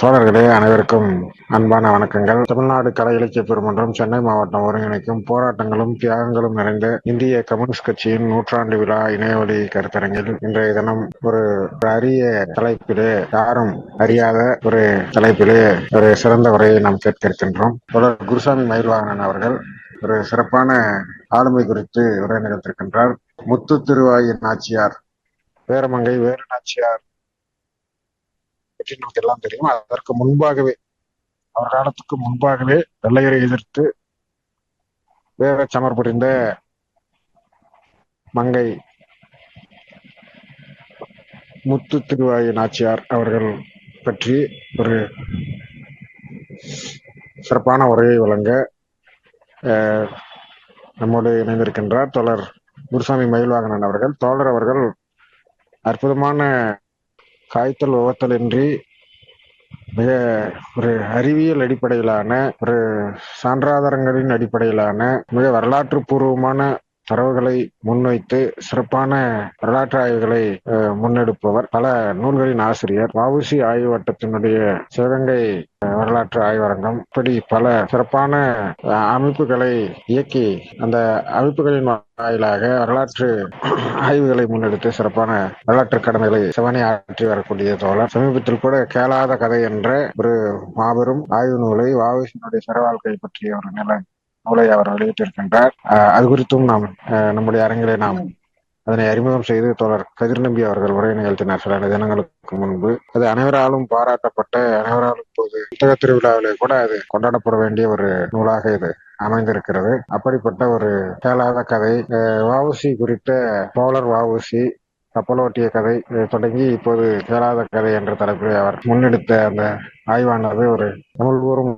தோழர்களே அனைவருக்கும் அன்பான வணக்கங்கள். தமிழ்நாடு கலை இலக்கிய பெருமன்றம் சென்னை மாவட்டம் ஒருங்கிணைக்கும் போராட்டங்களும் தியாகங்களும் நிறைந்த இந்திய கம்யூனிஸ்ட் கட்சியின் நூற்றாண்டு விழா இணையவழி கருத்தரங்கில் இன்றைய தினம் ஒரு அரிய தலைப்பிலே, யாரும் அறியாத ஒரு தலைப்பிலே ஒரு சிறந்த உரையை நாம் கேட்க இருக்கின்றோம். தோழர் குருசாமி மயில்வாகனன் அவர்கள் ஒரு சிறப்பான ஆளுமை குறித்து உரை நிகழ்த்திருக்கின்றார். முத்து திருவாயின் நாச்சியார், வேரமங்கை வேறு நாச்சியார் பற்றி நமக்கு எல்லாம் தெரியும். அதற்கு முன்பாகவே, அவர் காலத்துக்கு முன்பாகவே வெள்ளையரை எதிர்த்து வேற சமர் புரிந்த மங்கை முத்து திருவாயி நாச்சியார் அவர்கள் பற்றி ஒரு சிறப்பான உரையை வழங்க நம்மோடு இணைந்திருக்கின்றார் தோழர் குருசாமி மயில்வாகனன் அவர்கள். தோழர் அவர்கள் அற்புதமான காய்த்தல் உவத்தல் இன்றி மிக ஒரு அறிவியல் அடிப்படையிலான, ஒரு சான்றாதாரங்களின் அடிப்படையிலான, மிக வரலாற்று பூர்வமான தரவுகளை முன்வைத்து சிறப்பான வரலாற்று ஆய்வுகளை முன்னெடுப்பவர், பல நூல்களின் ஆசிரியர், வ.உ.சி. ஆய்வு வட்டத்தினுடைய சிவகங்கை வரலாற்று ஆய்வரங்கம், இப்படி பல சிறப்பான அமைப்புகளை இயக்கி அந்த அமைப்புகளின் வாயிலாக வரலாற்று ஆய்வுகளை முன்னெடுத்து சிறப்பான வரலாற்று கடமைகளை செவனே ஆற்றி வரக்கூடிய தோழர். சமீபத்தில் கூட கேளாத கதை என்ற ஒரு மாபெரும் ஆய்வு நூலை, வ.உ.சி.யினுடைய சிறவாழ்க்கை பற்றிய ஒரு நூலை அவர் வெளியிட்டிருக்கின்றார். அது குறித்தும் நாம் நம்முடைய அரங்கிலே நாம் அதனை அறிமுகம் செய்து தோழர் கதிர்நம்பி அவர்கள் உரை நிகழ்த்தினார் சில தினங்களுக்கு முன்பு. அது அனைவராலும் பாராட்டப்பட்ட, அனைவராலும் இப்போது புத்தக திருவிழாவிலே கூட அது கொண்டாடப்பட வேண்டிய ஒரு நூலாக இது அமைந்திருக்கிறது. அப்படிப்பட்ட ஒரு கேளாத கதை, வ.உ.சி. குறித்த தோழர் வ.உ.சி. கப்பலோட்டிய கதை தொடங்கி இப்போது கேளாத கதை என்ற தலைப்பில் அவர் முன்னெடுத்த அந்த ஆய்வானது ஒரு தமிழ் கூறும்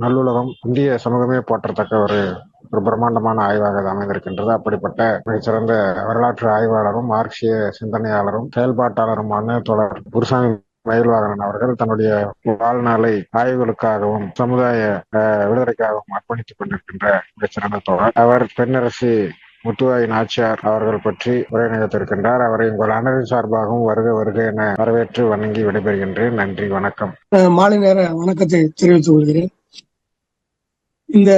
நல்லுலகம், இந்திய சமூகமே போற்றத்தக்க ஒரு பிரம்மாண்டமான ஆய்வாக அது அமைந்திருக்கின்றது. அப்படிப்பட்ட மிகச்சிறந்த வரலாற்று ஆய்வாளரும் மார்க்சிய சிந்தனையாளரும் செயல்பாட்டாளருமான தோழர் குருசாமி மயில்வாகனன் அவர்கள் தன்னுடைய வாழ்நாளை ஆய்வுகளுக்காகவும் சமுதாய விடுதலைக்காகவும் அர்ப்பணித்துக் கொண்டிருக்கின்ற மிகச்சிறந்த தோழர். அவர் பெண்ணரசி முத்துவாய் நாச்சியார் அவர்கள் பற்றி உரை நிகழ்த்திருக்கின்றார். அவரை உங்கள் அனைவரின் சார்பாகவும் வருக வருக என வரவேற்று வணங்கி விடைபெறுகின்றேன். நன்றி, வணக்கம். மாலை நேர வணக்கத்தை தெரிவித்துக் கொள்கிறேன். இந்த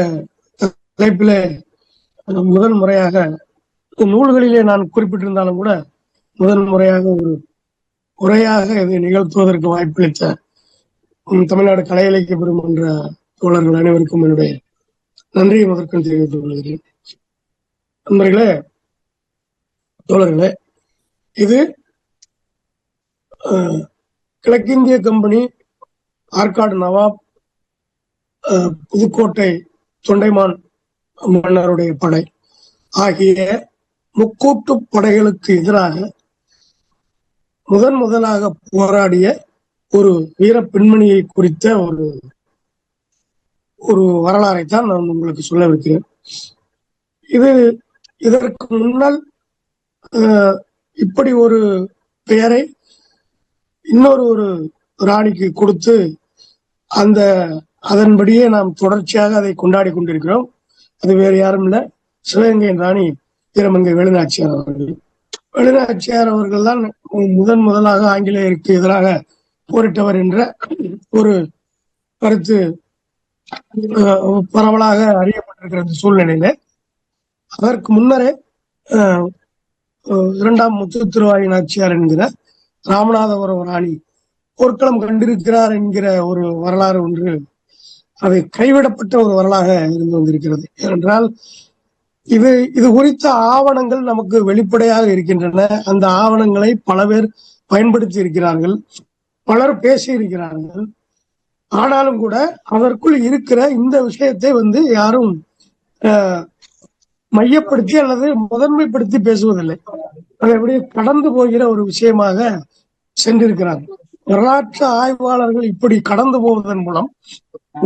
தலைப்பில முதல் முறையாக நூல்களிலே நான் குறிப்பிட்டிருந்தாலும் கூட முதல் முறையாக ஒரு உரையாக இதை நிகழ்த்துவதற்கு வாய்ப்பளித்த தமிழ்நாடு கலை இலக்கிய பெருமன்ற தோழர்கள் அனைவருக்கும் என்னுடைய நன்றியை முதற்கண் தெரிவித்துக் கொள்கிறேன். நண்பர்களே, தோழர்களே, இது கிழக்கிந்திய கம்பெனி, ஆற்காடு நவாப், புதுக்கோட்டை தொண்டைமான் மன்னருடைய படை ஆகிய முக்கூட்டு படைகளுக்கு எதிராக முதலாக போராடிய ஒரு வீர பெண்மணியை குறித்த ஒரு வரலாறைத்தான் நான் உங்களுக்கு சொல்லவிருக்கிறேன். இதற்கு முன்னால் இப்படி ஒரு பெயரை இன்னொரு ராணிக்கு கொடுத்து அதன்படியே நாம் தொடர்ச்சியாக அதை கொண்டாடி கொண்டிருக்கிறோம். அது வேறு யாரும் இல்ல, சிவகங்கையின் ராணி வீரமங்கை வேலுநாச்சியார் அவர்கள். வேலுநாச்சியார் அவர்கள் தான் முதலாக ஆங்கிலேயருக்கு எதிராக போரிட்டவர் என்ற ஒரு கருத்து பரவலாக அறியப்பட்டிருக்கிற சூழ்நிலையில, அதற்கு முன்னரே இரண்டாம் முத்து திருவாயி நாச்சியார் என்கிற ராமநாதபுரம் ராணி போர்க்களம் கண்டிருக்கிறார் என்கிற ஒரு வரலாறு ஒன்று, அது கைவிடப்பட்ட ஒரு வரலாக இருந்து வந்திருக்கிறது. ஏனென்றால் இது குறித்த ஆவணங்கள் நமக்கு வெளிப்படையாக இருக்கின்றன. அந்த ஆவணங்களை பல பேர் பயன்படுத்தி இருக்கிறார்கள், பலர் பேசி இருக்கிறார்கள். ஆனாலும் கூட அதற்குள் இருக்கிற இந்த விஷயத்தை யாரும் மையப்படுத்தி அல்லது முதன்மைப்படுத்தி பேசுவதில்லை. அது எப்படி கடந்து போகிற ஒரு விஷயமாக சென்றிருக்கிறார்கள். வரலாற்று ஆய்வாளர்கள் இப்படி கடந்து போவதன் மூலம்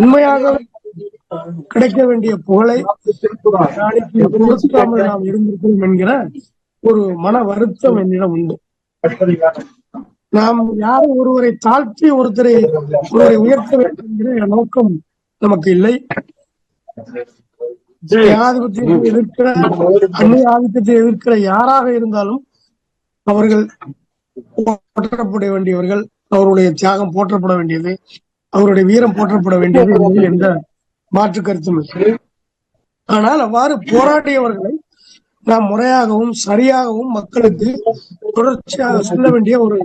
உண்மையாக கிடைக்க வேண்டிய புகழை கொடுக்காமல் நாம் இருந்திருக்கிறோம் என்கிற ஒரு மன வருத்தம் என்னிடம் உண்டு. நாம் யாரும் ஒருவரை தாழ்த்தி ஒருவரை உயர்த்த வேண்டும் என்கிற நோக்கம் நமக்கு இல்லை. ஏகாதிபத்தியத்தை எதிர்க்கிற, அந்நிய ஆதிக்கத்தை எதிர்க்கிற யாராக இருந்தாலும் அவர்கள் போற்றப்பட வேண்டியவர்கள், அவருடைய தியாகம் போற்றப்பட வேண்டியது, அவருடைய வீரம் போற்றப்பட வேண்டியது என்பதில் எந்த மாற்று கருத்தும் இல்லை. ஆனால் அவ்வாறு போராடியவர்களை நாம் முறையாகவும் சரியாகவும் மக்களுக்கு தொடர்ச்சியாக சொல்ல வேண்டிய ஒரு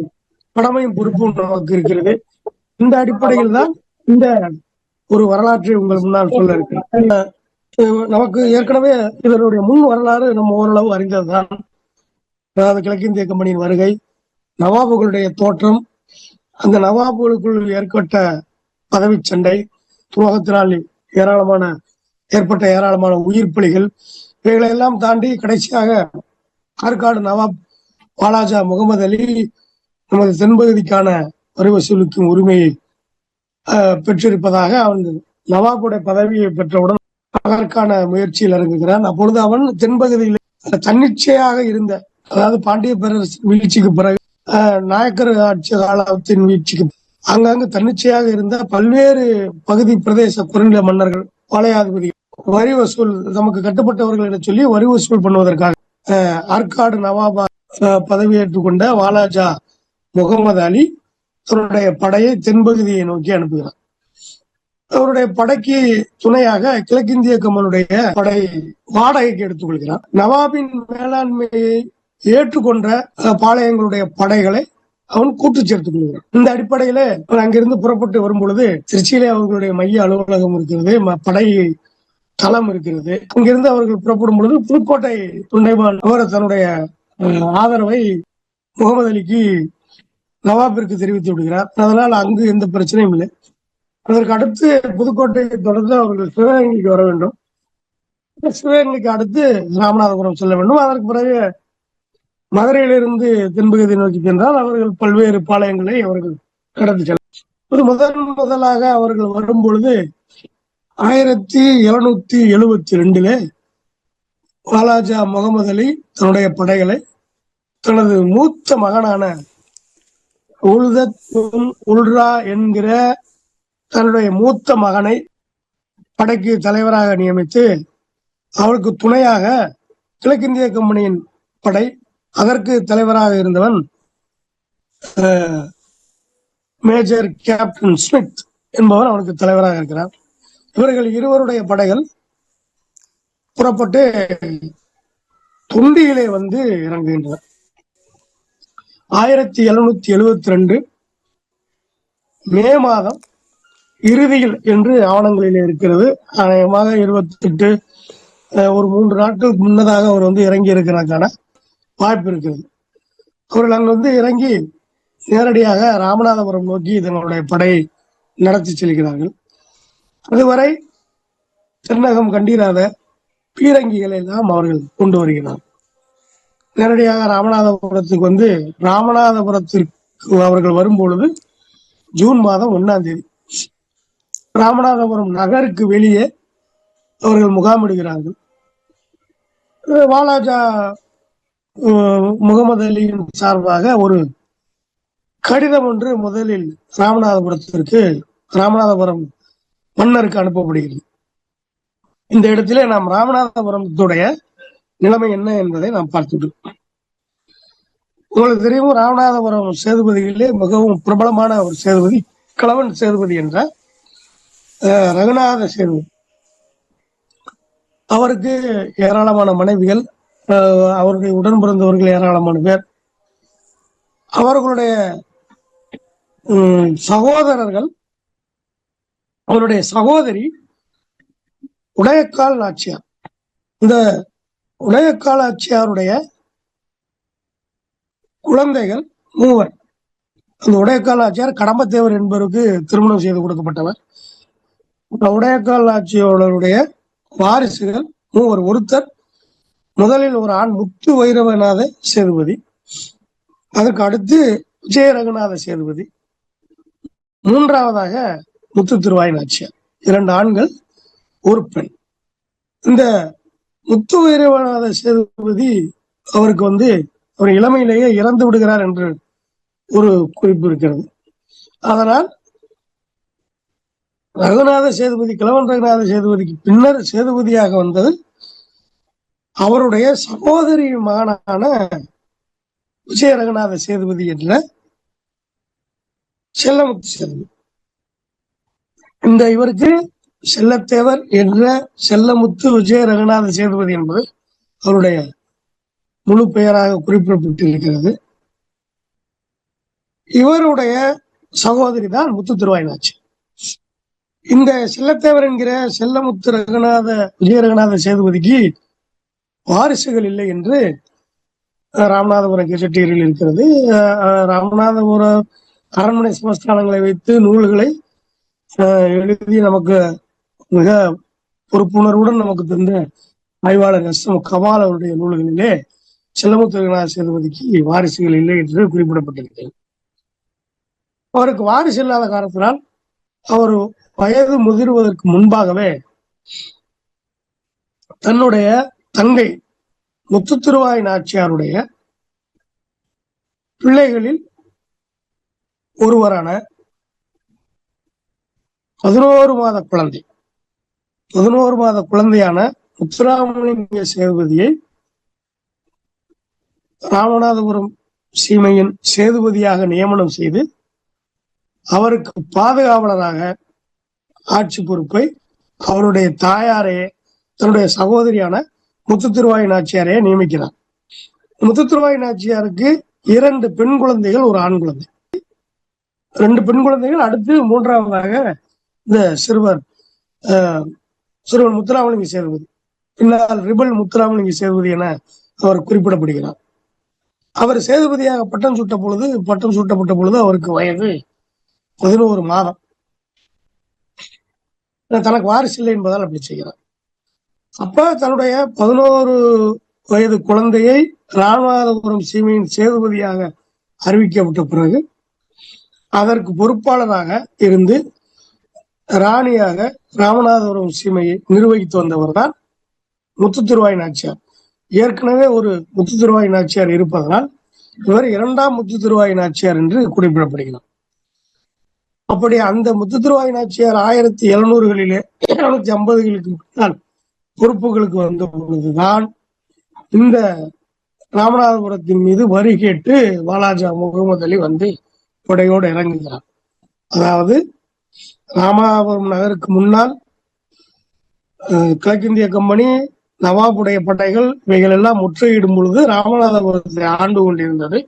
கடமையும் பொறுப்பும் நமக்கு இருக்கிறது. இந்த அடிப்படையில் தான் இந்த ஒரு வரலாற்றை உங்கள் முன்னால் சொல்ல இருக்கிறேன். நமக்கு ஏற்கனவே இதனுடைய முன் வரலாறு நம்ம ஓரளவு அறிந்ததுதான். அதாவது கிழக்கிந்திய கம்பெனியின் வருகை, நவாபுகளுடைய தோற்றம், அந்த நவாபுகளுக்குள் ஏற்பட்ட பதவி சண்டை, துரோகத்தினால் ஏற்பட்ட ஏராளமான உயிர் பலிகள், இவைகளை எல்லாம் தாண்டி கடைசியாக ஆற்காடு நவாப் வாலாஜா முகமது அலி நமது தென்பகுதிக்கான வரி வசூலிக்கும் உரிமையை பெற்றிருப்பதாக அவன் நவாபுடைய பதவியை பெற்றவுடன் அதற்கான முயற்சியில் இறங்குகிறான். அப்பொழுது அவன் தென்பகுதியில் தன்னிச்சையாக இருந்த, அதாவது பாண்டிய பேரரசு வீழ்ச்சிக்கு பிறகு நாயக்கர் ஆட்சி காலத்தின் வீழ்ச்சிக்கு அங்கங்கு தன்னிச்சையாக இருந்த பல்வேறு பகுதி பிரதேச குறுநில மன்னர்கள், பாளையாதிபதி வரி வசூல் நமக்கு கட்டுப்பட்டவர்கள் என சொல்லி வரி வசூல் பண்ணுவதற்காக ஆற்காடு நவாபா பதவியேற்றுக் கொண்ட வாலாஜா முகமது அலி அவருடைய படையை தென்பகுதியை நோக்கி அனுப்புகிறார். அவருடைய படைக்கு துணையாக கிழக்கிந்திய கம்பெனியுடைய படை வாடகைக்கு எடுத்துக் கொள்கிறார். நவாபின் மேலாண்மையை ஏற்றுக்கொண்ட பாளையங்களுடைய படைகளை அவன் கூட்டு சேர்த்துக் கொள்கிறான். இந்த அடிப்படையில அவன் அங்கிருந்து புறப்பட்டு வரும் பொழுது திருச்சியிலே அவர்களுடைய மைய அலுவலகம் இருக்கிறது, படை தளம் இருக்கிறது. அங்கிருந்து அவர்கள் புறப்படும் பொழுது புதுக்கோட்டை துண்டைமான் அவர் தன்னுடைய ஆதரவை முகமது அலிக்கு நவாபிற்கு தெரிவித்து விடுகிறார். அதனால் அங்கு எந்த பிரச்சனையும் இல்லை. அதற்கு அடுத்து புதுக்கோட்டையை தொடர்ந்து அவர்கள் சிவகங்கைக்கு வர வேண்டும். சிவகங்கைக்கு அடுத்து ராமநாதபுரம் செல்ல வேண்டும். அதற்கு பிறகு மதுரையிலிருந்து தென்பகுதி நோக்கி சென்றால் அவர்கள் பல்வேறு பாளையங்களை அவர்கள் கடந்து செல்ல முதலாக அவர்கள் வரும் பொழுது 1772 வாலாஜா முகமது அலி தன்னுடைய படைகளை தனது மூத்த மகனான உல்ரா என்கிற தன்னுடைய மூத்த மகனை படைக்கு தலைவராக நியமித்து அவருக்கு துணையாக கிழக்கிந்திய கம்பெனியின் படை, அதற்கு தலைவராக இருந்தவன் மேஜர் கேப்டன் ஸ்மித் என்பவர் அவனுக்கு தலைவராக இருக்கிறார். இவர்கள் இருவருடைய படைகள் புறப்பட்டு தொண்டியிலே வந்து இறங்குகின்றனர். 1772 மே மாதம் இறுதியில் என்று ஆவணங்களிலே இருக்கிறது. அநேகமாக 28 ஒரு 3 நாட்களுக்கு முன்னதாக அவர் வந்து இறங்கி இருக்கிறதுக்கான வாய்ப்பு இருக்கிறது. அவர்கள் அங்கு இறங்கி நேரடியாக ராமநாதபுரம் நோக்கி இதனுடைய படையை நடத்தி செல்கிறார்கள். அதுவரை தென்னகம் கண்டிராத பீரங்கிகளை எல்லாம் அவர்கள் கொண்டு வருகிறார்கள். நேரடியாக ராமநாதபுரத்துக்கு ராமநாதபுரத்திற்கு அவர்கள் வரும்பொழுது ஜூன் மாதம் 1ஆம் தேதி ராமநாதபுரம் நகருக்கு வெளியே அவர்கள் முகாமிடுகிறார்கள். வாலாஜா முகமது அலியின் சார்பாக ஒரு கடிதம் ஒன்று முதலில் ராமநாதபுரம் மன்னருக்கு அனுப்பப்படுகிறது. இந்த இடத்திலே நாம் ராமநாதபுரத்துடைய நிலைமை என்ன என்பதை நாம் பார்த்துட்டோம். உங்களுக்கு தெரியும், ராமநாதபுரம் சேதுபதியிலே மிகவும் பிரபலமான ஒரு சேதுபதி கிழவன் சேதுபதி என்ற ரகுநாத சேதுபதி. அவருக்கு ஏராளமான மனைவிகள், அவருடைய உடன் பிறந்தவர்கள் ஏராளமான பேர். அவர்களுடைய சகோதரர்கள், அவருடைய சகோதரி உடையக்கால் நாச்சியார். இந்த உடையக்கால் நாச்சியாருடைய குழந்தைகள் 3. அந்த உடையக்கால் நாச்சியார் கடம்பத்தேவர் என்பவருக்கு திருமணம் செய்து கொடுக்கப்பட்டவர். உடையக்கால் நாச்சியாருடைய வாரிசுகள் 3. ஒருத்தர் முதலில் ஒரு ஆண் முத்து வைரவநாத சேதுபதி, அதற்கு அடுத்து விஜய ரகுநாத சேதுபதி, 3ஆவதாக முத்து திருவாய் நாச்சியார். 2 ஆண்கள், ஒரு பெண். இந்த முத்து வைரவநாத சேதுபதி அவருக்கு அவர் இளமையிலேயே இறந்து விடுகிறார் என்று ஒரு குறிப்பு இருக்கிறது. அதனால் கிழவன் ரகுநாத சேதுபதிக்கு பின்னர் சேதுபதியாக வந்தது அவருடைய சகோதரி மகனான விஜய ரகுநாத சேதுபதி என்ற செல்லமுத்து சேதுபதி. இந்த இவருக்கு செல்லத்தேவர் என்ற செல்லமுத்து விஜய ரகுநாத சேதுபதி என்பது அவருடைய முழு பெயராக குறிப்பிடப்பட்டிருக்கிறது. இவருடைய சகோதரி தான் முத்து திருவாய். இந்த செல்லத்தேவர் என்கிற செல்லமுத்து ரகுநாத விஜய ரகுநாத சேதுபதிக்கு வாரிசுகள் இல்லை என்று ராமநாதபுரம் கெசட்டியரில் இருக்கிறது. ராமநாதபுரம் அரண்மனை சமஸ்தானங்களை வைத்து நூல்களை எழுதி நமக்கு மிக பொறுப்புணர்வுடன் நமக்கு தந்த ஆய்வாளர் எஸ்.எம். கபால் அவருடைய நூல்களிலே செல்லமுத்து ரகுநாத சேதுபதிக்கு வாரிசுகள் இல்லை என்று குறிப்பிடப்பட்டிருக்கிறது. அவருக்கு வாரிசு இல்லாத காரணத்தினால் அவர் வயது முதிர்வதற்கு முன்பாகவே தன்னுடைய தங்கை முத்து திருவாய் நாச்சியாருடைய பிள்ளைகளில் ஒருவரான 11 மாத குழந்தையான முத்துராமலிங்க சேதுபதியை ராமநாதபுரம் சீமையின் சேதுபதியாக நியமனம் செய்து அவருக்கு பாதுகாவலராக ஆட்சி பொறுப்பை அவருடைய தாயாரே தன்னுடைய சகோதரியான முத்து திருவாய் நாச்சியாரையே நியமிக்கிறார். முத்து திருவாய் நாச்சியாருக்கு 2 பெண் குழந்தைகள், ஒரு ஆண் குழந்தை. 2 பெண் குழந்தைகள். அடுத்து 3ஆவதாக இந்த சிறுவர் முத்துராமலிங்க சேதுபதி, பின்னால் ரிபல் முத்துராமலிங்க சேதுபதி என அவர் குறிப்பிடப்படுகிறார். அவர் சேதுபதியாக பட்டம் சூட்டப்பட்ட பொழுது அவருக்கு வயது 11 மாதம். தனக்கு வாரிசு இல்லை என்பதால் அப்படி செய்கிறார். அப்ப தன்னுடைய 11 வயது குழந்தையை ராமநாதபுரம் சீமையின் சேதுபதியாக அறிவிக்கப்பட்ட பிறகு அதற்கு பொறுப்பாளராக இருந்து ராணியாக ராமநாதபுரம் சீமையை நிர்வகித்து வந்தவர் தான் முத்து திருவாய் நாச்சியார். ஏற்கனவே ஒரு முத்து திருவாய் நாச்சியார் இருப்பதனால் இவர் 2ஆம் முத்து திருவாய் நாச்சியார் என்று குறிப்பிடப்படுகிறார். அப்படி அந்த முத்து திருவாய் நாச்சியார் 1700களிலே 1750களுக்கு முன்னால் பொறுப்புகளுக்கு வந்த பொழுதுதான் இந்த ராமநாதபுரத்தின் மீது வரி கேட்டு வாலாஜா முகமது அலி வந்து படையோடு இறங்குகிறார். அதாவது ராமநாதபுரம் நகருக்கு முன்னால் கிழக்கிந்திய கம்பெனி, நவாபுடைய படைகள் இவைகள் எல்லாம் முற்றுகையிடும் பொழுது ராமநாதபுரத்தை ஆண்டு கொண்டிருந்தது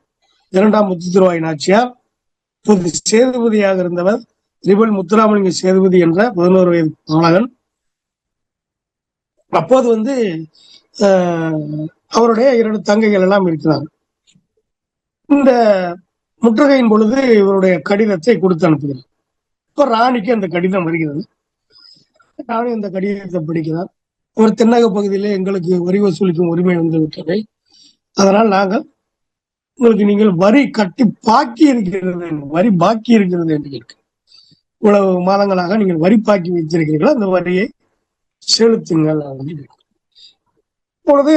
2ஆம் முத்து திருவாய் நாச்சியார். சேதுபதியாக இருந்தவர் ரிபல் முத்துராமலிங்க சேதுபதி என்ற 11 வயது பாலகன். அப்போது வந்து அவருடைய 2 தங்கைகள் எல்லாம் இருக்கிறார். இந்த முற்றுகையின் பொழுது இவருடைய கடிதத்தை கொடுத்து அனுப்புகிறார். இப்ப ராணிக்கு அந்த கடிதம் வருகிறது. ராணி அந்த கடிதத்தை படிக்கிறார். ஒரு தென்னக பகுதியிலே எங்களுக்கு வரி வசூலிக்கும் உரிமை வந்து விட்டது, அதனால் நாங்கள் உங்களுக்கு நீங்கள் வரி கட்டி பாக்கி இருக்கிறது என்று கேட்க, இவ்வளவு மாதங்களாக நீங்கள் வரி பாக்கி வைத்திருக்கிறீர்களோ அந்த வரியை செலுத்துங்கள். இப்பொழுது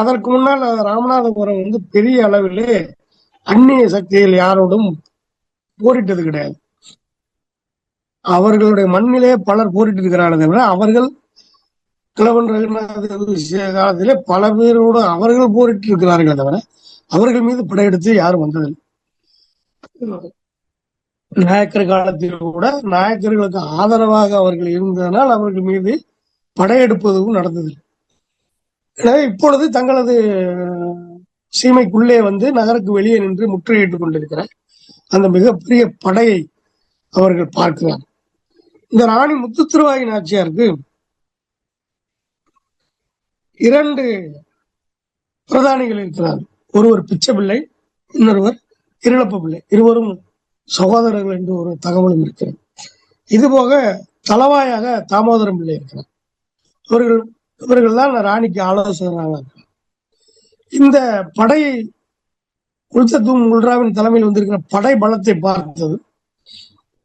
அதற்கு முன்னால் ராமநாதபுரம் வந்து பெரிய அளவிலே அந்நிய சக்திகள் யாரோடும் போரிட்டது கிடையாது. அவர்களுடைய மண்ணிலே பலர் போரிட்டு இருக்கிறார்கள் தவிர அவர்கள் கிழவன் ரகுநாத காலத்திலே பல பேரோடு அவர்கள் போரிட்டு இருக்கிறார்கள் தவிர அவர்கள் மீது படையெடுத்து யாரும் வந்ததில்லை. நாயக்கர் காலத்தில் கூட நாயக்கர்களுக்கு ஆதரவாக அவர்கள் இருந்ததனால் அவர்கள் மீது படையெடுப்பதும் நடந்தது. எனவே இப்பொழுது தங்களது சீமைக்குள்ளே வந்து நகருக்கு வெளியே நின்று முற்றுகையிட்டுக் கொண்டிருக்கிற அந்த மிகப்பெரிய படையை அவர்கள் பார்க்கிறார். இந்த ராணி முத்து திருவாய் நாச்சியாருக்கு 2 பிரதானிகள் இருக்கிறார். ஒருவர் பிச்சை பிள்ளை, இன்னொருவர் இருளப்ப பிள்ளை. இருவரும் சகோதரர்கள் என்று ஒரு தகவலும் இருக்கிறது. இது போக தளவாயாக தாமோதரம் பிள்ளை இருக்கிறார். இவர்கள் தான் ராணிக்கு ஆலோசகராக இருக்கிறார். இந்த படையை குல்சத்தும் உல்ராவின் தலைமையில் வந்திருக்கிற படை பலத்தை பார்த்தது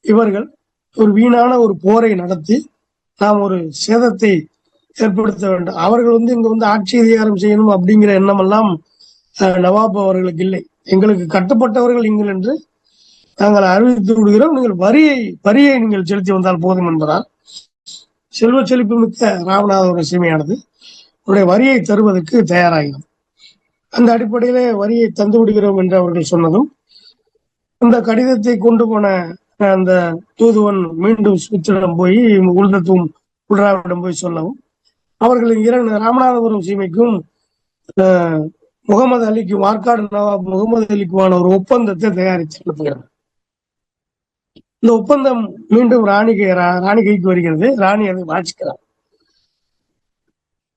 இவர்கள் ஒரு வீணான ஒரு போரை நடத்தி நாம் ஒரு சேதத்தை ஏற்படுத்த வேண்டும். அவர்கள் வந்து இங்க வந்து ஆட்சி அதிகாரம் செய்யணும் அப்படிங்கிற எண்ணம் எல்லாம் நவாப் அவர்களுக்கு இல்லை. எங்களுக்கு கட்டுப்பட்டவர்கள் நீங்கள் என்று நாங்கள் அறிவித்து விடுகிறோம், நீங்கள் வரியை நீங்கள் செலுத்தி வந்தால் போதும் என்பதால் செல்வ செழிப்பு மிக்க ராமநாதபுரம் சீமையானது அவருடைய வரியை தருவதற்கு தயாராகிறது. அந்த அடிப்படையிலே வரியை தந்து விடுகிறோம் என்று அவர்கள் சொன்னதும் அந்த கடிதத்தை கொண்டு போன அந்த தூதுவன் மீண்டும் சுவிட்சரிடம் போய் உள்தத்துவம் உள்ராவிடம் போய் சொல்லவும் அவர்களின் இரண்டு ராமநாதபுரம் சீமைக்கும் முகமது அலிக்கு ஆற்காடு நவாப் முகமது அலிக்குமான ஒரு ஒப்பந்தத்தை தயாரித்து அனுப்புகிறார். இந்த ஒப்பந்தம் மீண்டும் ராணி கைக்கு வருகிறது. ராணி அதை வாசிக்கிறார்.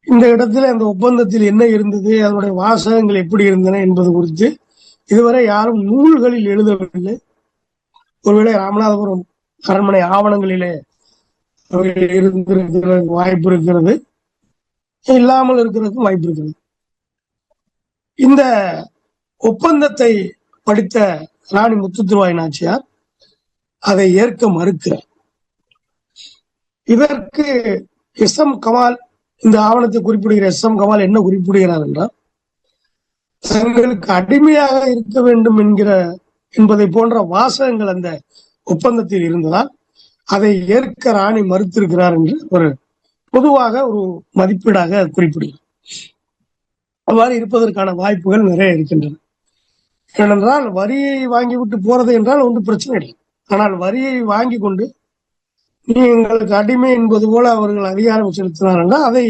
இந்த இடத்துல அந்த ஒப்பந்தத்தில் என்ன இருந்தது, அதனுடைய வாசகங்கள் எப்படி இருந்தன என்பது குறித்து இதுவரை யாரும் நூல்களில் எழுதவில்லை. ஒருவேளை ராமநாதபுரம் அரண்மனை ஆவணங்களிலே இருந்திருக்கிற வாய்ப்பு இருக்கிறது, இல்லாமல் இருக்கிறதுக்கும் வாய்ப்பு இருக்கிறது. இந்த ஒப்பந்தத்தை படித்த ராணி முத்துத்திருவாய் நாச்சியார் அதை ஏற்க மறுக்கிறார். இதற்கு எஸ் எம் கமால், இந்த ஆவணத்தை குறிப்பிடுகிற எஸ் எம் கமால் என்ன குறிப்பிடுகிறார் என்றால், தங்களுக்கு அடிமையாக இருக்க வேண்டும் என்பதை போன்ற வாசகங்கள் அந்த ஒப்பந்தத்தில் இருந்ததால் அதை ஏற்க ராணி மறுத்திருக்கிறார் என்று ஒரு பொதுவாக ஒரு மதிப்பீடாக குறிப்பிடுகிறார். அவ்வாறு இருப்பதற்கான வாய்ப்புகள் நிறைய இருக்கின்றன. ஏனென்றால் வரியை வாங்கிவிட்டு போறது என்றால் ஒன்றும் பிரச்சனை இல்லை. ஆனால் வரியை வாங்கி கொண்டு நீ எங்களுக்கு அடிமை என்பது போல அவர்கள் அதிகாரம் செலுத்தினார் என்றால் அதை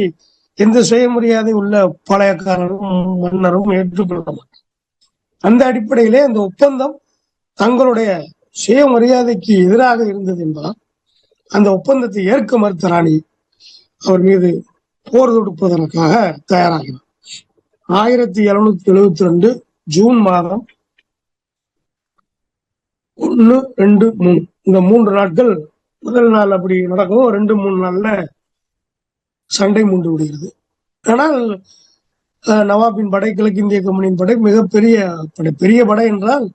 எந்த சுயமரியாதை உள்ள பாளையக்காரரும் மன்னரும் ஏற்றுக்கொள்ள மாட்டார். அந்த அடிப்படையிலே அந்த ஒப்பந்தம் தங்களுடைய சுயமரியாதைக்கு எதிராக இருந்தது என்பதால் அந்த ஒப்பந்தத்தை ஏற்க மறுத்த ராணி அவர் மீது போர் தொடுப்பதற்காக தயாராகிறார். 1772 ஜூன் மாதம் 1, 2, 3 இந்த 3 நாட்கள் முதல் நாள் அப்படி நடக்கும். 2-3 நாள்ல சண்டை மூண்டு விடுகிறது. ஆனால் நவாபின் படை, கிழக்கிந்திய கம்பெனியின் படை மிகப்பெரிய படை. பெரிய படை என்றால்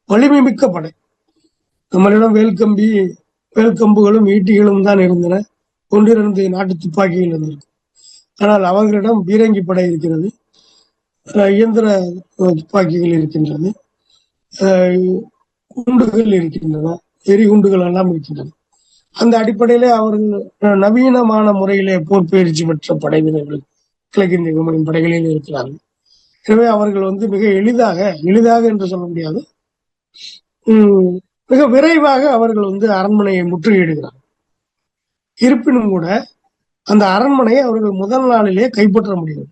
வலிமை மிக்க படை. நம்மளிடம் வேல்கம்புகளும் ஈட்டிகளும் தான் இருந்தன. 1-2 நாட்டு துப்பாக்கிகள் இருந்திருக்கு. ஆனால் அவர்களிடம் பீரங்கி படை இருக்கிறது, இயந்திர துப்பாக்கிகள் இருக்கின்றது, குண்டுகள் இருக்கின்றன, எரிகுண்டுகள் எல்லாம் இருக்கின்றன. அந்த அடிப்படையிலே அவர்கள் நவீனமான முறையிலே போர் பயிற்சி பெற்ற படை வீரர்கள் கிழக்கிந்திய கம்பெனியின் படைகளில் இருக்கிறார்கள். எனவே அவர்கள் மிக எளிதாக என்று சொல்ல முடியாது, மிக விரைவாக அவர்கள் அரண்மனையை முற்றுகையிடுகிறார்கள். இருப்பினும் கூட அந்த அரண்மனையை அவர்கள் முதல் நாளிலே கைப்பற்ற முடியும்.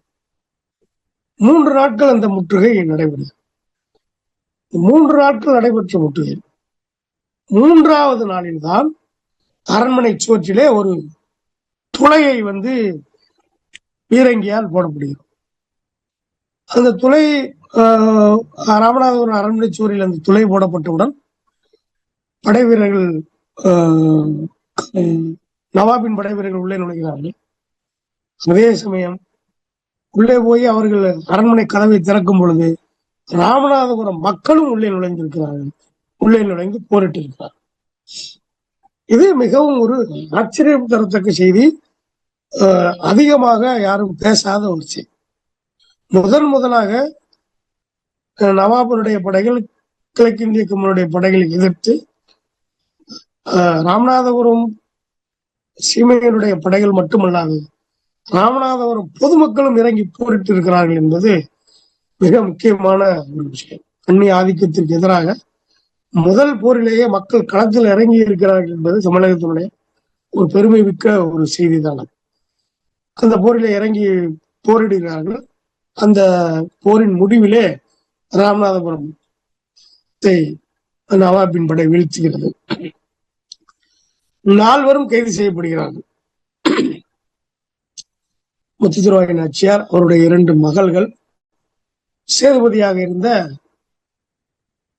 3 நாட்கள் அந்த முற்றுகை நடைபெறுகிறது. 3 நாட்கள் நடைபெற்ற முற்றுகை 3வது நாளில்தான் அரண்மனை சுவற்றிலே ஒரு துளையை பீரங்கியால் போடப்படுகிறது. அந்த துளை ராமநாதபுரம் அரண்மனை சுவரில் அந்த துளை போடப்பட்டவுடன் படை வீரர்கள், நவாபின் படை வீரர்கள் உள்ளே நுழைகிறார்கள். அதே சமயம் உள்ளே போய் அவர்கள் அரண்மனை கதவை திறக்கும் பொழுது ராமநாதபுரம் மக்களும் உள்ளே நுழைந்திருக்கிறார்கள். உள்ளே நுழைந்து போரிட்டு இருக்கிறார். இது மிகவும் ஒரு ஆச்சரியம் தரத்தக்க செய்தி. அதிகமாக யாரும் பேசாத ஒரு செய்தி. முதலாக நவாபனுடைய படைகள் கிழக்கிந்திய கம்பெனியுடைய படைகளை எதிர்த்து ராமநாதபுரம் சீமையினுடைய படைகள் மட்டுமல்லாது ராமநாதபுரம் பொதுமக்களும் இறங்கி போரிட்டு இருக்கிறார்கள் என்பது மிக முக்கியமான ஒரு விஷயம். அந்நிய ஆதிக்கத்திற்கு எதிராக முதல் போரிலேயே மக்கள் களத்தில் இறங்கி இருக்கிறார்கள் என்பது தமிழகத்தினுடைய ஒரு பெருமை மிக்க ஒரு செய்தி தான். அந்த போரிலே இறங்கி போரிடுகிறார்கள். அந்த போரின் முடிவிலே ராமநாதபுரத்தை நவாபின் படை வீழ்த்துகிறது. 4 கைது செய்யப்படுகிறார்கள். முத்துத்திருவாய் நாச்சியார், அவருடைய 2 மகள்கள், சேதுபதியாக இருந்த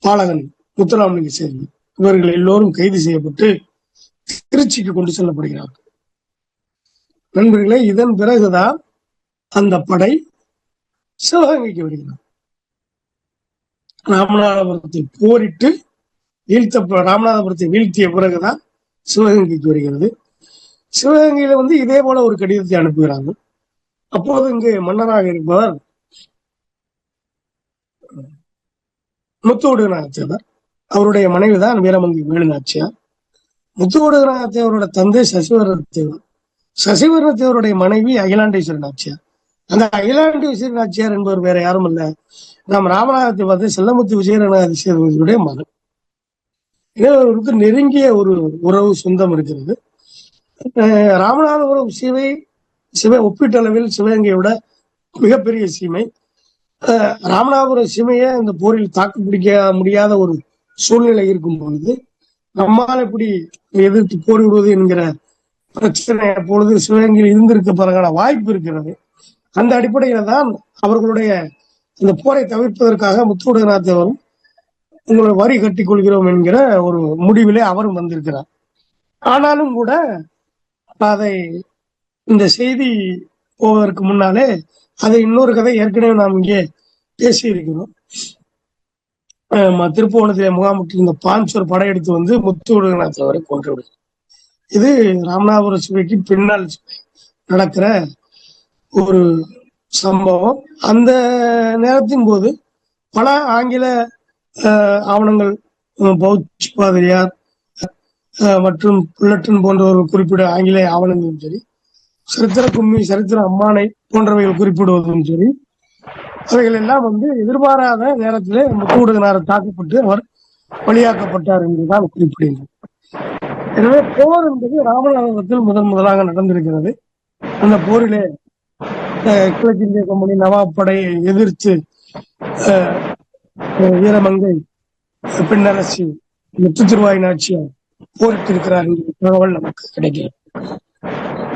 பாலகன் முத்துராமலிங்க சேதுபதி, இவர்கள் எல்லோரும் கைது செய்யப்பட்டு திருச்சிக்கு கொண்டு செல்லப்படுகிறார்கள். நண்பர்களே, இதன் பிறகுதான் அந்த படை சிவகங்கைக்கு வருகிறார். ராமநாதபுரத்தை போரிட்டு ராமநாதபுரத்தை வீழ்த்திய பிறகுதான் சிவகங்கைக்கு வருகிறது. சிவகங்கையில இதே போல ஒரு கடிதத்தை அனுப்புகிறாங்க. அப்போது இங்கு மன்னராக இருப்பவர் முத்துவடுகநாதத்தேவர், அவருடைய மனைவிதான் வீரமங்கை வேலுநாச்சியார். முத்துவடுகநாதத்தேவரோட தந்தை சசிவர்ணத்தேவர், சசிவர்ணத்தேவருடைய மனைவி அகிலாண்டேஸ்வரி நாச்சியார். அந்த அகிலாண்டேஸ்வரி நாச்சியார் என்பவர் வேற யாரும் இல்ல, நாம் ராமநாதத்தை பார்த்து செல்லமுத்து விஜயநாத சேதுபதியுடைய மகன். இளையவர்களுக்கு நெருங்கிய ஒரு உறவு சொந்தம் இருக்கிறது. ராமநாதபுரம் சிவை ஒப்பீட்டளவில் சிவகங்கையோட மிகப்பெரிய சீமை. ராமநாதபுரம் சீமையை இந்த போரில் தாக்கு பிடிக்க முடியாத ஒரு சூழ்நிலை இருக்கும் பொழுது நம்மால் எப்படி எதிர்த்து போரிடுவது என்கிற பிரச்சனை அப்பொழுது சிவகங்கையில் இருந்திருக்க வாய்ப்பு இருக்கிறது. அந்த அடிப்படையில தான் அவர்களுடைய இந்த போரை தவிர்ப்பதற்காக முத்துவடுகநாதரும் உங்களை வரி கட்டிக் கொள்கிறோம் என்கிற ஒரு முடிவிலே அவரும் வந்திருக்கிறார். ஆனாலும் கூட அதை இந்த செய்தி போவதற்கு முன்னாலே அதை இன்னொரு கதை ஏற்கனவே நாம் இங்கே பேசி இருக்கிறோம். திருப்புவனத்திலே முகாமிட்டிருந்த பாஞ்சோர் படையெடுத்து வந்து முத்துவடுகநாதரை கொன்று விடுது. இது ராமநாதபுரம் சிவைக்கு பின்னால் நடக்கிற ஒரு சம்பவம். அந்த நேரத்தின் போது பல ஆங்கில ஆவணங்கள், பௌச் பாதிரியார் மற்றும் புல்லட்டன் போன்றவர்கள் குறிப்பிட ஆங்கிலேய ஆவணங்களும் சரி, சரித்திர கும்மி, சரித்திர அம்மானை போன்றவைகள் குறிப்பிடுவதும் சரி, அவைகள் எல்லாம் வந்து எதிர்பாராத நேரத்திலே முத்துவடுகநாதர் தாக்கப்பட்டு அவர் பலியாக்கப்பட்டார் என்றுதான் குறிப்பிடுகிறார். எனவே போர் என்பது ராமநாதபுரத்தில் முதலாக நடந்திருக்கிறது. அந்த போரிலே கிழக்கிந்திய கம்பெனி நவாப் படையை எதிர்த்து வீரமங்கை பெண்ணரசி முத்துத்திருவாய் நாச்சியார் போரிட்டிருக்கிறார் என்ற தகவல் நமக்கு கிடைக்கிறது.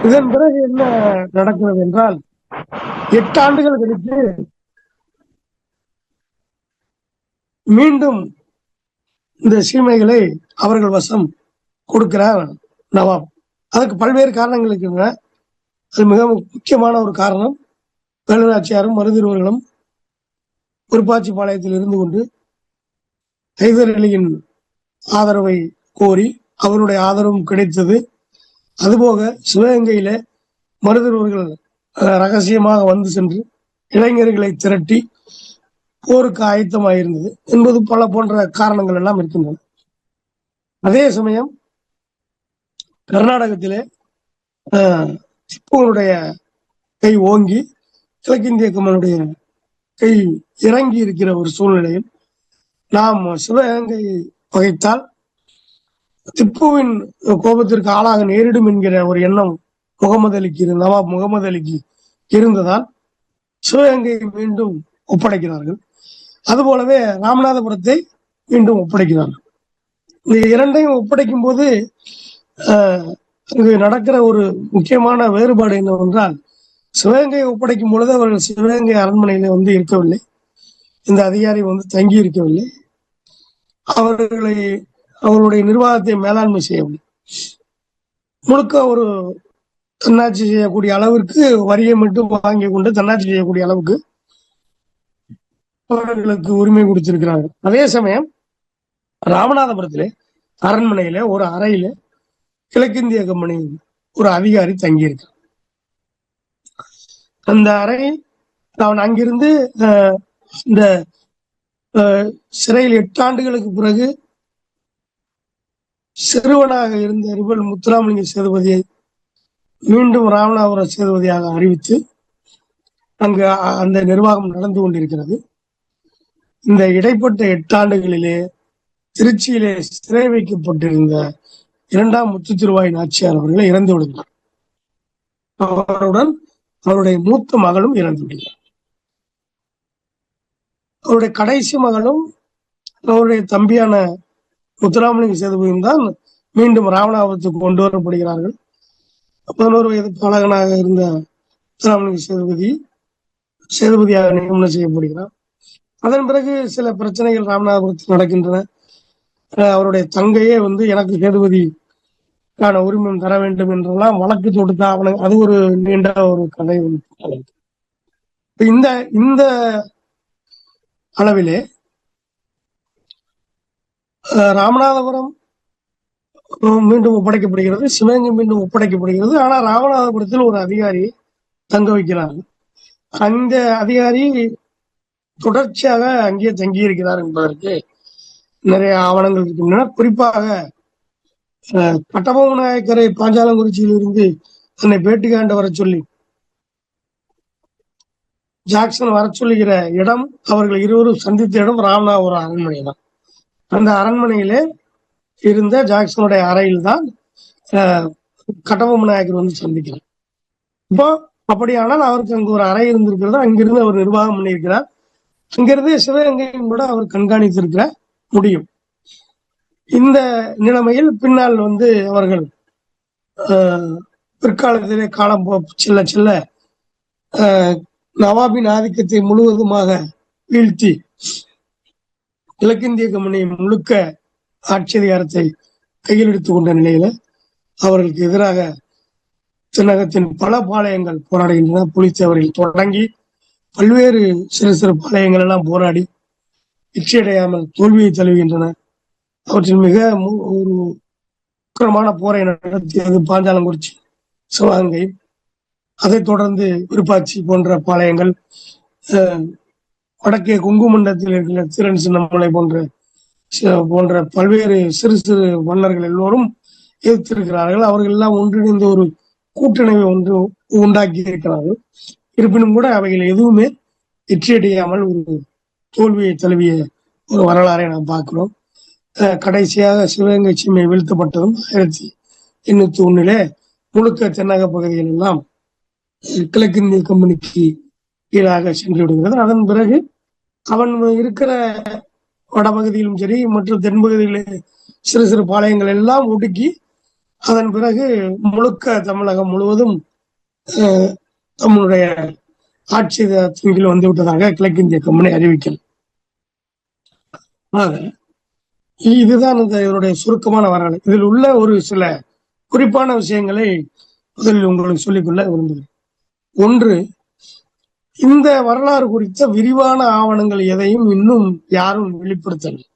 இதன் பிறகு என்ன நடக்கிறது என்றால் 8 ஆண்டுகள் கழித்து மீண்டும் இந்த சீமைகளை அவர்கள் வசம் கொடுக்கிறார் நவாப். அதுக்கு பல்வேறு காரணங்கள் இருக்கின்றன. அது மிக முக்கியமான ஒரு காரணம், வேலுநாச்சியாரும் மருதிருவர்களும் குறிப்பாச்சிபாளையத்தில் இருந்து கொண்டு ஹைதர் அலியின் ஆதரவை கோரி அவருடைய ஆதரவும் கிடைத்தது. அதுபோக சிவகங்கையில மருதிருவர்கள் ரகசியமாக வந்து சென்று இளைஞர்களை திரட்டி போருக்கு ஆயத்தமாயிருந்தது என்பது போன்ற காரணங்கள் எல்லாம் இருக்கின்றன. அதே சமயம் கர்நாடகத்திலே திப்புவனுடைய கை ஓங்கி கிழக்கிந்திய கம்பெனியுடைய கை இறங்கி இருக்கிற ஒரு சூழ்நிலையில் நாம் சிவகங்கை பகைத்தால் திப்புவின் கோபத்திற்கு ஆளாக நேரிடும் என்கிற ஒரு எண்ணம் நவாப் முகமது அலிக்கு இருந்ததால் சிவகங்கையை மீண்டும் ஒப்படைக்கிறார்கள். அதுபோலவே ராமநாதபுரத்தை மீண்டும் ஒப்படைக்கிறார்கள். இந்த இரண்டையும் ஒப்படைக்கும் போது அங்கு நடக்கிற ஒரு முக்கியமான வேறுபாடு என்னவென்றால், சிவகங்கையை ஒப்படைக்கும் பொழுது அவர்கள் சிவகங்கை அரண்மனையில வந்து இருக்கவில்லை, இந்த அதிகாரி வந்து தங்கி இருக்கவில்லை, அவர்களுடைய நிர்வாகத்தை மேலாண்மை செய்யவில்லை. முழுக்க ஒரு தன்னாட்சி செய்யக்கூடிய அளவிற்கு வரியை மட்டும் வாங்கி கொண்டு தன்னாட்சி செய்யக்கூடிய அளவுக்கு அவர்களுக்கு உரிமை கொடுத்திருக்கிறார்கள். அதே சமயம் ராமநாதபுரத்திலே அரண்மனையில ஒரு அறையில கிழக்கிந்திய கம்பெனி ஒரு அதிகாரி தங்கியிருக்கான். அந்த அறை அவன் அங்கிருந்து இந்த சிறையில் 8 ஆண்டுகளுக்கு பிறகு சிறுவனாக இருந்த ரிபல் முத்துராமலிங்க சேதுபதியை மீண்டும் ராமநாதபுரம் சேதுபதியாக அறிவித்து அங்கு அந்த நிர்வாகம் நடந்து கொண்டிருக்கிறது. இந்த இடைப்பட்ட 8 ஆண்டுகளிலே திருச்சியிலே சிறை வைக்கப்பட்டிருந்த 2ஆம் முத்துத்திருவாய் நாச்சியார் அவர்களை இறந்து விடுகிறார். அவருடன் அவருடைய மூத்த மகளும் இறந்து விடுகிறார். அவருடைய கடைசி மகளும் அவருடைய தம்பியான முத்துராமலிங்க சேதுபதியும் தான் மீண்டும் ராமநாதபுரத்துக்கு கொண்டு வரப்படுகிறார்கள். 11 வயது பாலகனாக இருந்த முத்துராமலிங்க சேதுபதியாக நியமனம் செய்யப்படுகிறார். அதன் பிறகு சில பிரச்சனைகள் ராமநாதபுரத்தில் நடக்கின்றன. அவருடைய தங்கையே வந்து எனக்கு சேதுபதிக்கான உரிமை தர வேண்டும் என்றெல்லாம் வழக்கு தொடுத்தா அது ஒரு நீண்ட ஒரு கதை. இந்த அளவிலே ராமநாதபுரம் மீண்டும் ஒப்படைக்கப்படுகிறது, சிவகங்கை மீண்டும் ஒப்படைக்கப்படுகிறது. ஆனா ராமநாதபுரத்தில் ஒரு அதிகாரி தங்க வைக்கிறார்கள். அந்த அதிகாரி தொடர்ச்சியாக அங்கே தங்கியிருக்கிறார் என்பதற்கு நிறைய ஆவணங்கள் இருக்கின்றன. குறிப்பாக கட்டபொம்மன் நாயக்கரை பாஞ்சாலங்குறிச்சியில் இருந்து தன்னை பேட்டிக்காண்டு வர சொல்லி ஜாக்சன் வர சொல்லுகிற இடம், அவர்கள் இருவரும் சந்தித்த இடம் ராமநாதபுரம் அரண்மனை தான். அந்த அரண்மனையிலே இருந்த ஜாக்சனுடைய அறையில் தான் கட்டபொம்ம நாயக்கர் வந்து சந்திக்கிறார். இப்போ அப்படியானால் அவருக்கு அங்கு ஒரு அறை இருந்திருக்கிறது, அங்கிருந்து அவர் நிர்வாகம் பண்ணியிருக்கிறார், அங்கிருந்து சிவகங்கையும் கூட அவர் கண்காணித்திருக்கிற முடியும். இந்த நிலைமையில் பின்னால் வந்து அவர்கள் பிற்காலத்திலே காலம் செல்ல செல்ல நவாபின் ஆதிக்கத்தை முழுவதுமாக வீழ்த்தி கிழக்கிந்திய கம்பெனி முழுக்க ஆட்சி அதிகாரத்தை கையில் எடுத்துக் கொண்ட நிலையில அவர்களுக்கு எதிராக தென்னகத்தின் பல பாளையங்கள் போராடுகின்றன. புலித்தேவரில் தொடங்கி பல்வேறு சிறு சிறு பாளையங்கள் எல்லாம் போராடி வெற்றியடையாமல் தோல்வியை தழுவுகின்றன. அவற்றில் மிக ஒரு உக்கிரமான போரை நடத்தியது பாஞ்சாலங்குறிச்சி, சிவகங்கை, அதைத் தொடர்ந்து விருப்பாச்சி போன்ற பாளையங்கள், வடக்கே குங்குமண்டலத்தில் இருக்கிற திறன் சின்னமலை போன்ற பல்வேறு சிறு சிறு மன்னர்கள் எல்லோரும் எதிர்த்திருக்கிறார்கள். அவர்கள் எல்லாம் ஒன்றிணைந்த ஒரு கூட்டணிவை உண்டாக்கி இருக்கிறார்கள். இருப்பினும் கூட அவைகள் எதுவுமே வெற்றியடையாமல் ஒரு தோல்வியை தழுவிய ஒரு வரலாறை நாம் பார்க்கிறோம். கடைசியாக சிவகங்கை சீமை வீழ்த்தப்பட்டதும் 1801 முழுக்க தென்னக பகுதிகள் எல்லாம் கிழக்கிந்திய கம்பெனிக்கு கீழாக சென்று விடுகிறது. அதன் பிறகு அவன் இருக்கிற வடபகுதியிலும் சரி மற்றும் தென்பகுதியிலே சிறு சிறு பாளையங்கள் எல்லாம் ஒடுக்கி அதன் பிறகு முழுக்க தமிழகம் முழுவதும் தம்முடைய ஆட்சி கீழ் வந்து விட்டதாக கிழக்கிந்திய கம்பெனி அறிவிக்கிறது. இதுதான் இவருடைய சுருக்கமான வரலாறு. இதில் உள்ள ஒரு சில குறிப்பான விஷயங்களை முதலில் உங்களுக்கு சொல்லிக்கொள்ள விரும்புகிறேன். ஒன்று, இந்த வரலாறு குறித்த விரிவான ஆவணங்கள் எதையும் இன்னும் யாரும் வெளிப்படுத்தவில்லை.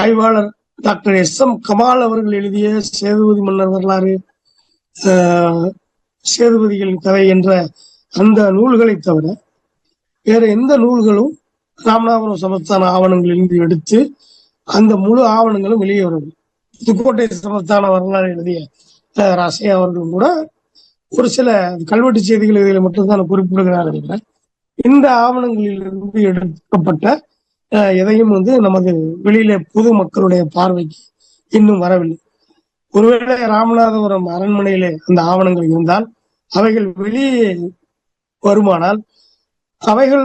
ஆய்வாளர் டாக்டர் எஸ்.எம். கமால் அவர்கள் எழுதிய சேதுபதி மன்னர் வரலாறு, சேதுபதிகளின் கதை என்ற அந்த நூல்களை தவிர வேற எந்த நூல்களும் ராமநாதபுரம் சமஸ்தான ஆவணங்களிலிருந்து எடுத்து அந்த முழு ஆவணங்களும் வெளியே வருது. புதுக்கோட்டை சமஸ்தான வரலாறு எழுதிய ராசையா அவர்களும் கூட ஒரு சில கல்வெட்டு செய்திகள் இதில் மட்டும்தான் குறிப்பிடுகிறார்கள். இந்த ஆவணங்களிலிருந்து எடுக்கப்பட்ட எதையும் வந்து நமது வெளியில பொது மக்களுடைய பார்வைக்கு இன்னும் வரவில்லை. ஒருவேளை ராமநாதபுரம் அரண்மனையிலே அந்த ஆவணங்கள் இருந்தால் அவைகள் வெளியே வருமானால், அவைகள்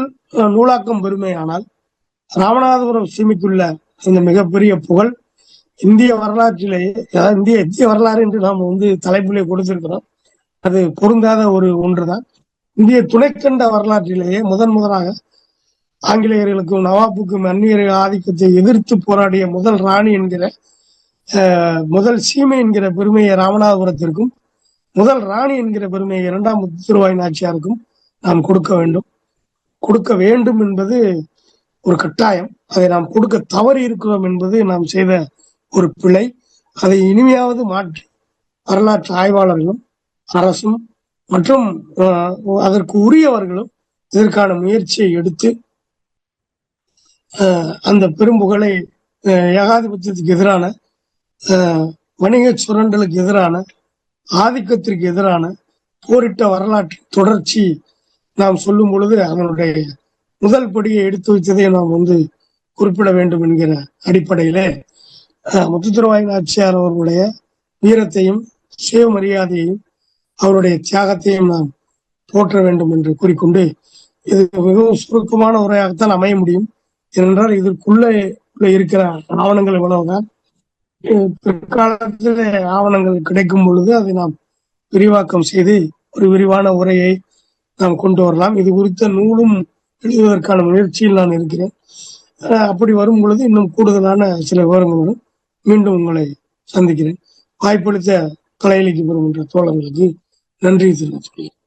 நூலாக்கம் பெருமையானால், ராமநாதபுரம் சீமைக்குள்ள இந்த மிகப்பெரிய புகழ் இந்திய வரலாற்றிலேயே, இந்திய வரலாறு என்று நாம் வந்து தலைப்பிலே கொடுத்திருக்கிறோம், அது பொருந்தாத ஒரு ஒன்றுதான். இந்திய துணைக்கண்ட வரலாற்றிலேயே முதலாக ஆங்கிலேயர்களுக்கும் நவாப்புக்கும் அந்நியர் ஆதிக்கத்தை எதிர்த்து போராடிய முதல் ராணி என்கிற முதல் சீமை என்கிற பெருமையை ராமநாதபுரத்திற்கும், முதல் ராணி என்கிற பெருமையை 2ஆம் முத்துருவாய் நாச்சியாருக்கும் நாம் கொடுக்க வேண்டும் என்பது ஒரு கட்டாயம். அதை நாம் கொடுக்க தவறி இருக்கிறோம் என்பது நாம் செய்த ஒரு பிழை. அதை இனிமையாவது மாற்றி வரலாற்று ஆய்வாளர்களும் அரசும் மற்றும் அதற்கு உரியவர்களும் இதற்கான முயற்சியை எடுத்து அந்த பெரும்புகழை ஏகாதிபத்தியத்துக்கு எதிரான, வணிக சுரண்டலுக்கு எதிரான, ஆதிக்கத்திற்கு எதிரான போரிட்ட வரலாற்று தொடர்ச்சி நாம் சொல்லும் பொழுது அதனுடைய முதல் படியை எடுத்து வைத்ததை நாம் வந்து குறிப்பிட வேண்டும் என்கிற அடிப்படையில முத்துத்துறவாய் நாச்சியார் அவர்களுடைய வீரத்தையும் சுயமரியாதையையும் அவருடைய தியாகத்தையும் நாம் போற்ற வேண்டும் என்று கூறிக்கொண்டு, இது மிகவும் சுருக்கமான உரையாகத்தான் அமைய முடியும். ஏனென்றால் இதற்குள்ள இருக்கிற ஆவணங்கள் இவ்வளவுதான். பிற்காலத்தில் ஆவணங்கள் கிடைக்கும் பொழுது அதை நாம் விரிவாக்கம் செய்து ஒரு விரிவான உரையை நாம் கொண்டு வரலாம். இது குறித்த நூலும் எழுதுவதற்கான முயற்சியில் நான் இருக்கிறேன். அப்படி வரும் பொழுது இன்னும் கூடுதலான சில விவரங்களுடன் மீண்டும் உங்களை சந்திக்கிறேன். வாய்ப்பளித்த கலை இலக்கிய பெறும் என்ற தோழர்களுக்கு நன்றி தெரிவித்துக் கொள்கிறேன்.